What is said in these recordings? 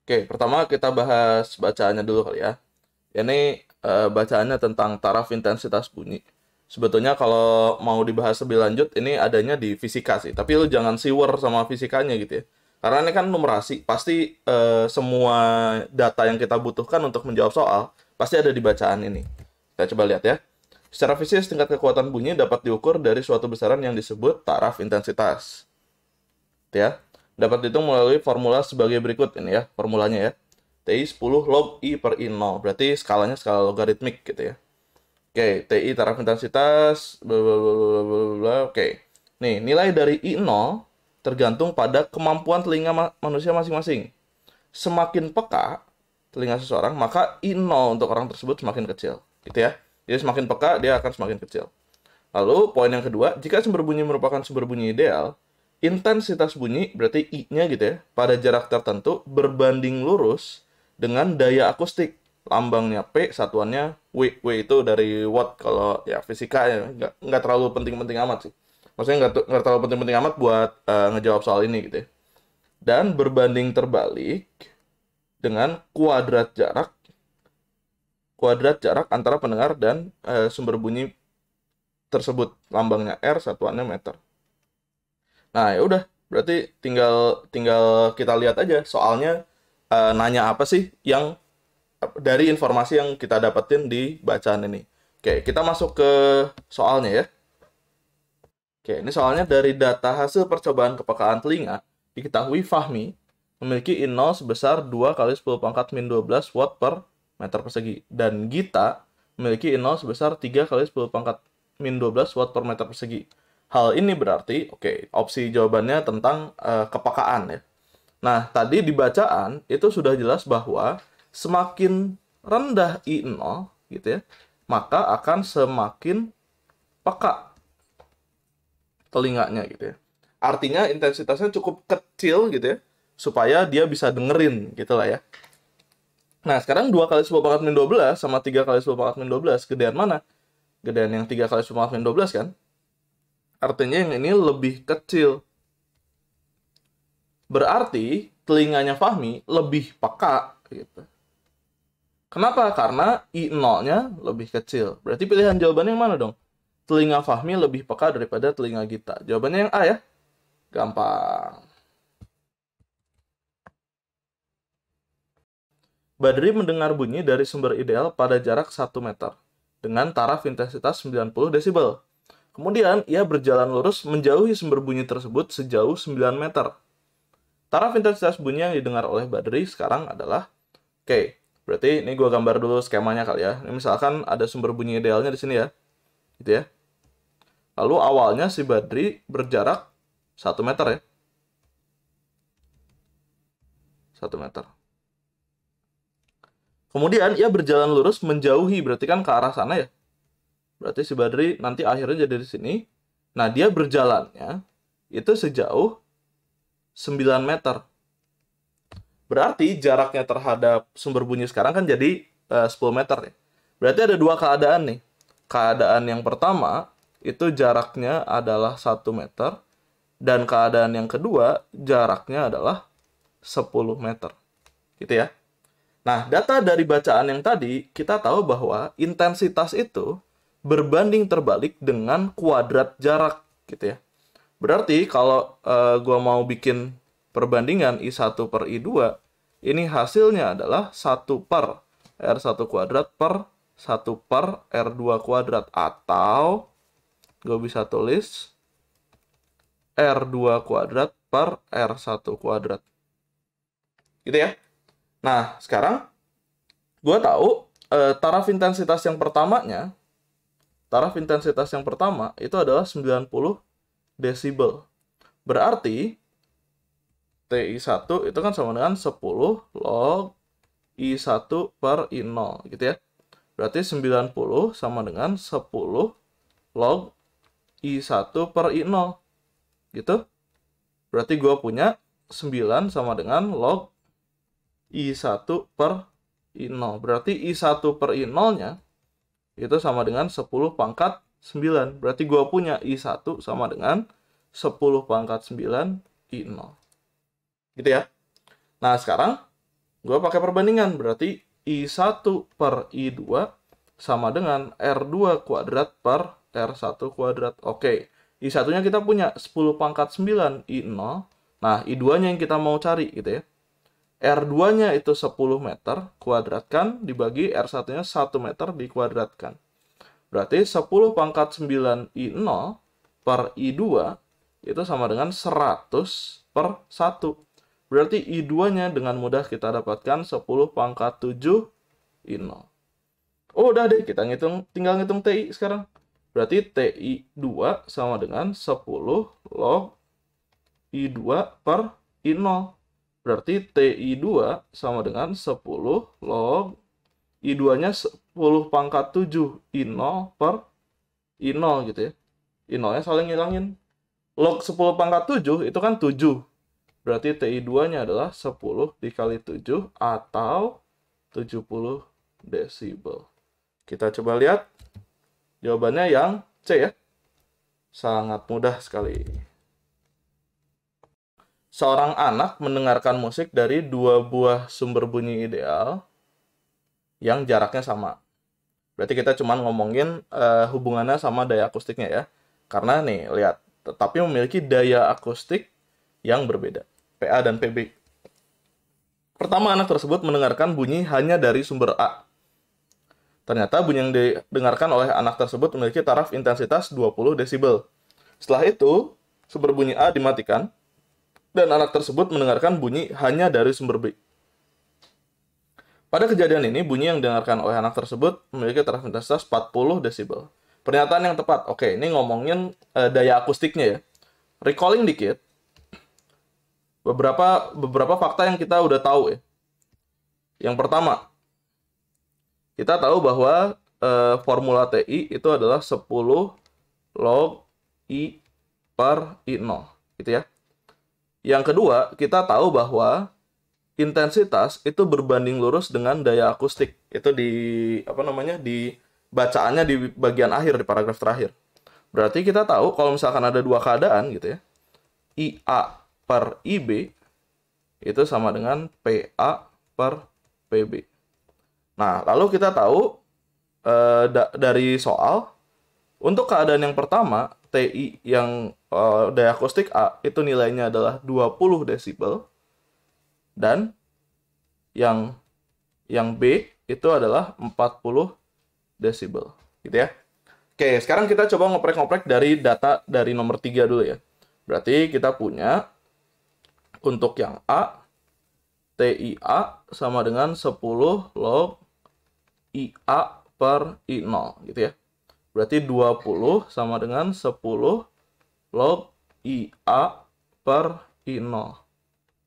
Oke, pertama kita bahas bacaannya dulu kali ya. Ini bacaannya tentang taraf intensitas bunyi. Sebetulnya kalau mau dibahas lebih lanjut, ini adanya di fisika sih. Tapi lu jangan siwer sama fisikanya gitu ya. Karena ini kan numerasi, pasti semua data yang kita butuhkan untuk menjawab soal, pasti ada di bacaan ini. Kita coba lihat ya. Secara fisik, tingkat kekuatan bunyi dapat diukur dari suatu besaran yang disebut taraf intensitas. Gitu ya. Dapat dihitung melalui formula sebagai berikut ini ya, formulanya ya. TI 10 log I per I0. Berarti skalanya skala logaritmik gitu ya. Oke, TI taraf intensitas, bla bla bla bla bla bla. Oke. Nih, nilai dari I0 tergantung pada kemampuan telinga manusia masing-masing. Semakin peka telinga seseorang, maka I0 untuk orang tersebut semakin kecil. Gitu ya. Jadi semakin peka, dia akan semakin kecil. Lalu, poin yang kedua, jika sumber bunyi merupakan sumber bunyi ideal, intensitas bunyi, berarti I-nya gitu ya, pada jarak tertentu berbanding lurus dengan daya akustik. Lambangnya P, satuannya W. W itu dari watt kalau ya fisika ya, nggak terlalu penting-penting amat sih. Maksudnya nggak terlalu penting-penting amat buat ngejawab soal ini gitu ya. Dan berbanding terbalik dengan kuadrat jarak antara pendengar dan sumber bunyi tersebut. Lambangnya R, satuannya meter. Nah, ya udah, berarti tinggal tinggal kita lihat aja soalnya nanya apa sih yang dari informasi yang kita dapetin di bacaan ini. Oke, kita masuk ke soalnya ya. Oke, ini soalnya dari data hasil percobaan kepekaan telinga, diketahui Fahmi memiliki I0 sebesar 2 kali 10 pangkat min 12 watt per meter persegi. Dan Gita memiliki I0 sebesar 3 kali 10 pangkat min 12 watt per meter persegi. Hal ini berarti, oke, opsi jawabannya tentang kepekaan ya. Nah, tadi di bacaan itu sudah jelas bahwa semakin rendah I0 gitu ya, maka akan semakin peka telinganya gitu ya. Artinya intensitasnya cukup kecil gitu ya, supaya dia bisa dengerin gitu lah ya. Nah, sekarang 2 kali 10 pangkat min 12 sama 3 kali 10 pangkat min 12, gedean mana? Gedean yang 3 kali 10 pangkat min 12 kan? Artinya yang ini lebih kecil. Berarti telinganya Fahmi lebih peka gitu. Kenapa? Karena I0-nya lebih kecil. Berarti pilihan jawabannya yang mana dong? Telinga Fahmi lebih peka daripada telinga Gita. Jawabannya yang A ya. Gampang. Badri mendengar bunyi dari sumber ideal pada jarak 1 meter dengan taraf intensitas 90 desibel. Kemudian ia berjalan lurus menjauhi sumber bunyi tersebut sejauh 9 meter. Taraf intensitas bunyi yang didengar oleh Badri sekarang adalah, oke, berarti ini gue gambar dulu skemanya kali ya. Ini misalkan ada sumber bunyi idealnya di sini ya. Gitu ya. Lalu awalnya si Badri berjarak 1 meter ya. 1 meter. Kemudian ia berjalan lurus menjauhi, berarti kan ke arah sana ya. Berarti si Badri nanti akhirnya jadi di sini. Nah, dia berjalannya itu sejauh 9 meter. Berarti jaraknya terhadap sumber bunyi sekarang kan jadi 10 meter ya. Berarti ada dua keadaan nih. Keadaan yang pertama itu jaraknya adalah 1 meter. Dan keadaan yang kedua jaraknya adalah 10 meter. Gitu ya. Nah, data dari bacaan yang tadi, kita tahu bahwa intensitas itu berbanding terbalik dengan kuadrat jarak, gitu ya. Berarti kalau gua mau bikin perbandingan I1 per I2, ini hasilnya adalah 1 per R1 kuadrat per 1 per R2 kuadrat. Atau gue bisa tulis R2 kuadrat per R1 kuadrat. Gitu ya. Nah, sekarang gue tahu taraf intensitas yang pertama itu adalah 90 desibel. Berarti TI1 itu kan sama dengan 10 log I1 per I0 gitu ya. Berarti 90 sama dengan 10 log I1 per I0 gitu. Berarti gue punya 9 sama dengan log I1 per I0. Berarti I1 per I0-nya itu sama dengan 10 pangkat 9. Berarti gue punya I1 sama dengan 10 pangkat 9 I0. Gitu ya. Nah, sekarang Gue pakai perbandingan, berarti I1 per I2 sama dengan R2 kuadrat per R1 kuadrat. Oke, I1-nya kita punya 10 pangkat 9 I0. Nah, I2-nya yang kita mau cari gitu ya. R2-nya itu 10 meter, kuadratkan, dibagi R1-nya 1 meter, dikuadratkan. Berarti 10 pangkat 9 I0 per I2 itu sama dengan 100 per 1. Berarti I2-nya dengan mudah kita dapatkan 10 pangkat 7 I0. Oh, udah deh, kita tinggal ngitung TI sekarang. Berarti TI2 sama dengan 10 log I2 per I0. Berarti TI2 sama dengan 10 log I2-nya 10 pangkat 7 I0 per I0 gitu ya. I0-nya saling ngilangin. Log 10 pangkat 7 itu kan 7. Berarti TI2-nya adalah 10 dikali 7 atau 70 desibel. Kita coba lihat. Jawabannya yang C ya. Sangat mudah sekali. Seorang anak mendengarkan musik dari dua buah sumber bunyi ideal yang jaraknya sama. Berarti kita cuma ngomongin hubungannya sama daya akustiknya ya. Karena nih, lihat. Tetapi memiliki daya akustik yang berbeda. PA dan PB. Pertama, anak tersebut mendengarkan bunyi hanya dari sumber A. Ternyata bunyi yang didengarkan oleh anak tersebut memiliki taraf intensitas 20 desibel. Setelah itu, sumber bunyi A dimatikan, dan anak tersebut mendengarkan bunyi hanya dari sumber B. Pada kejadian ini, bunyi yang didengarkan oleh anak tersebut memiliki taraf intensitas 40 desibel. Pernyataan yang tepat. Oke, ini ngomongin daya akustiknya ya. Recalling dikit, beberapa fakta yang kita udah tahu ya. Yang pertama, kita tahu bahwa formula TI itu adalah 10 log I per I0, gitu ya. Yang kedua, kita tahu bahwa intensitas itu berbanding lurus dengan daya akustik. Itu di bacaannya di bagian akhir di paragraf terakhir. Berarti kita tahu kalau misalkan ada dua keadaan gitu ya. IA per IB itu sama dengan PA per PB. Nah, lalu kita tahu dari soal, untuk keadaan yang pertama, TI yang daya akustik A itu nilainya adalah 20 desibel, dan yang B itu adalah 40 desibel, gitu ya. Oke, sekarang kita coba ngoprek-ngoprek dari data dari nomor 3 dulu ya. Berarti kita punya untuk yang A, TIA sama dengan 10 log IA per I0 gitu ya. Berarti 20 sama dengan 10 log IA per I0.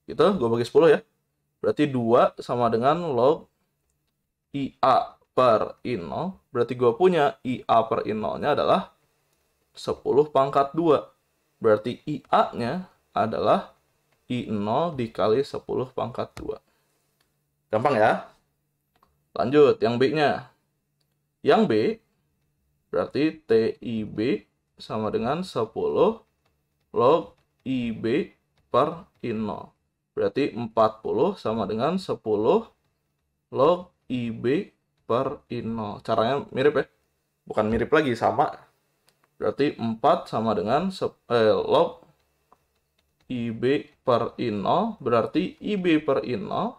Gitu, gue bagi 10 ya. Berarti 2 sama dengan log IA per I0. Berarti gue punya IA per I0-nya adalah 10 pangkat 2. Berarti IA-nya adalah I0 dikali 10 pangkat 2. Gampang ya? Lanjut, yang B-nya. Yang B, berarti TIB sama dengan 10 log IB per I0. Berarti 40 sama dengan 10 log IB per I0. Caranya mirip ya? Bukan mirip lagi, sama. Berarti 4 sama dengan log IB per I0. Berarti IB per I0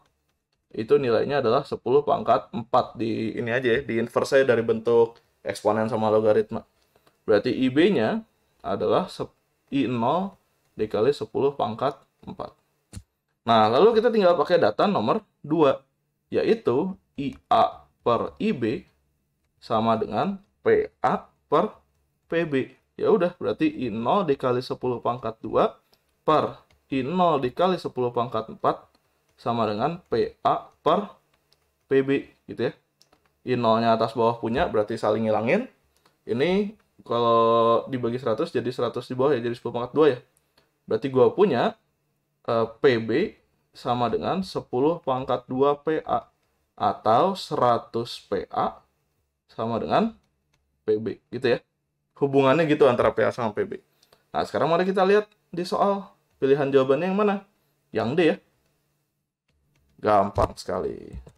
itu nilainya adalah 10 pangkat 4. Di ini aja ya, di inverse dari bentuk eksponen sama logaritma. Berarti IB-nya adalah I0 dikali 10 pangkat 4. Nah, lalu kita tinggal pakai data nomor 2, yaitu IA per IB sama dengan PA per PB. Ya udah, berarti I0 dikali 10 pangkat 2 per I0 dikali 10 pangkat 4 sama dengan PA per PB gitu ya. I0-nya atas bawah punya, berarti saling ngilangin. Ini kalau dibagi 100 jadi 100 di bawah ya, jadi 10 pangkat 2 ya. Berarti gua punya PB sama dengan 10 pangkat 2 PA, atau 100 PA sama dengan PB gitu ya. Hubungannya gitu antara PA sama PB. Nah, sekarang mari kita lihat di soal. Pilihan jawabannya yang mana? Yang D ya. Gampang sekali.